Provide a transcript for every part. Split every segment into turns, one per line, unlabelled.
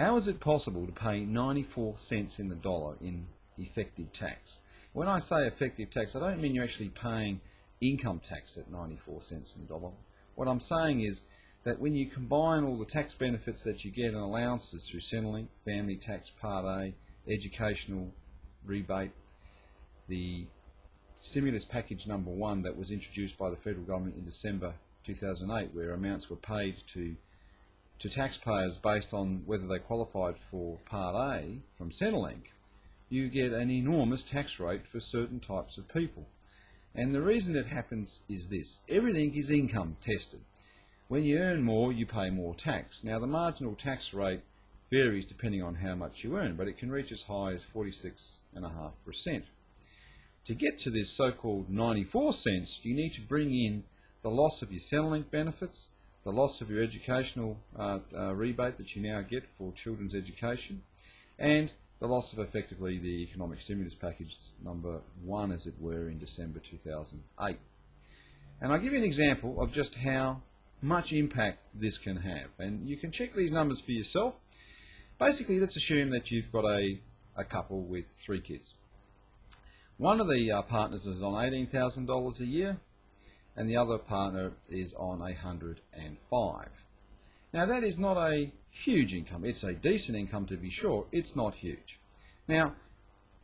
How is it possible to pay 94 cents in the dollar in effective tax? When I say effective tax, I don't mean you're actually paying income tax at 94 cents in the dollar. What I'm saying is that when you combine all the tax benefits that you get and allowances through Centrelink, family tax, Part A, educational rebate, the stimulus package number 1 that was introduced by the federal government in December 2008, where amounts were paid to taxpayers based on whether they qualified for Part A from Centrelink, you get an enormous tax rate for certain types of people. And the reason it happens is this: everything is income tested. When you earn more, you pay more tax. Now, the marginal tax rate varies depending on how much you earn, but it can reach as high as 46.5%. To get to this so-called 94 cents, you need to bring in the loss of your Centrelink benefits, the loss of your educational rebate that you now get for children's education, and the loss of effectively the economic stimulus package number 1, as it were, in December 2008. And I'll give you an example of just how much impact this can have, and you can check these numbers for yourself. Basically, let's assume that you've got a couple with 3 kids. One of the partners is on $18,000 a year, and the other partner is on $105,000. Now, that is not a huge income. It's a decent income, to be sure. It's not huge. Now,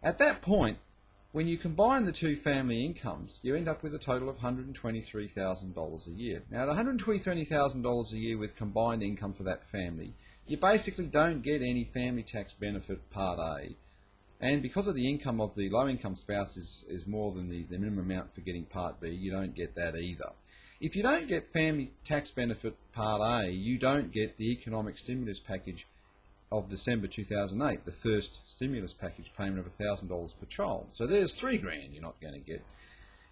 at that point, when you combine the 2 family incomes, you end up with a total of $123,000 a year. Now, at $123,000 a year with combined income for that family, you basically don't get any family tax benefit Part A. And because of the income of the low-income spouse is more than the minimum amount for getting Part B, you don't get that either. If you don't get family tax benefit Part A, you don't get the economic stimulus package of December 2008, the first stimulus package payment of $1,000 per child. So there's $3,000 you're not going to get.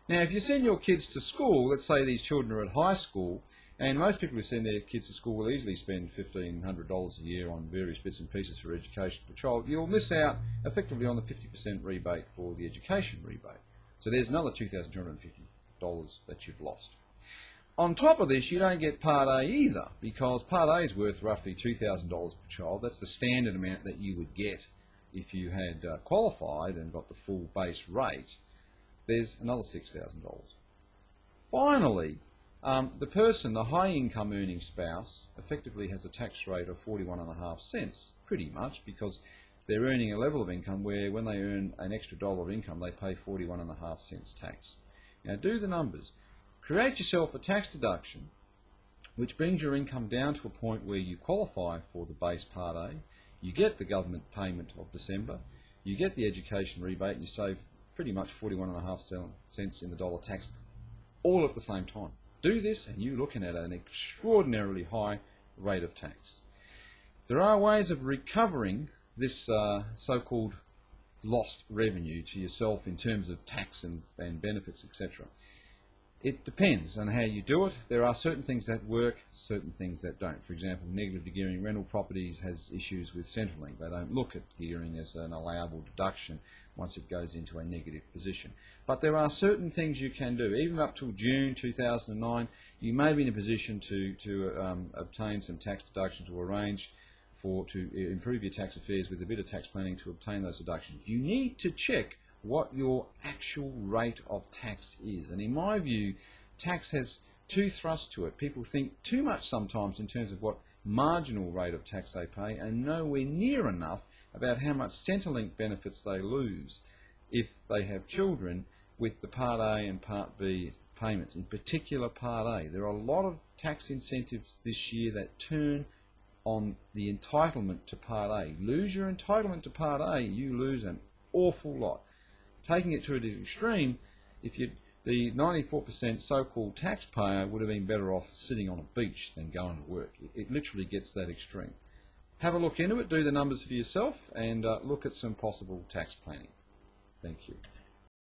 Now, if you send your kids to school, let's say these children are at high school, and most people who send their kids to school will easily spend $1,500 a year on various bits and pieces for education per child, you'll miss out effectively on the 50% rebate for the education rebate. So there's another $2,250 that you've lost. On top of this, you don't get Part A either, because Part A is worth roughly $2,000 per child. That's the standard amount that you would get if you had qualified and got the full base rate. There's another $6,000. Finally, the person, the high income earning spouse, effectively has a tax rate of 41.5 cents, pretty much, because they're earning a level of income where when they earn an extra dollar of income, they pay 41.5 cents tax. Now, do the numbers. Create yourself a tax deduction which brings your income down to a point where you qualify for the base Part A, you get the government payment of December, you get the education rebate, and you save pretty much 41.5 cents in the dollar tax all at the same time. Do this and you're looking at an extraordinarily high rate of tax. There are ways of recovering this so-called lost revenue to yourself in terms of tax and benefits, etc. It depends on how you do it. There are certain things that work, certain things that don't. For example, negative gearing rental properties has issues with Centrelink. They don't look at gearing as an allowable deduction once it goes into a negative position. But there are certain things you can do. Even up till June 2009, you may be in a position to obtain some tax deductions or arrange to improve your tax affairs with a bit of tax planning to obtain those deductions. You need to check what your actual rate of tax is. And in my view, tax has 2 thrusts to it. People think too much sometimes in terms of what marginal rate of tax they pay and nowhere near enough about how much Centrelink benefits they lose if they have children with the Part A and Part B payments, in particular Part A. There are a lot of tax incentives this year that turn on the entitlement to Part A. Lose your entitlement to Part A, you lose an awful lot. Taking it to the extreme, the 94% so-called taxpayer would have been better off sitting on a beach than going to work. It literally gets that extreme. Have a look into it, do the numbers for yourself, and look at some possible tax planning. Thank you.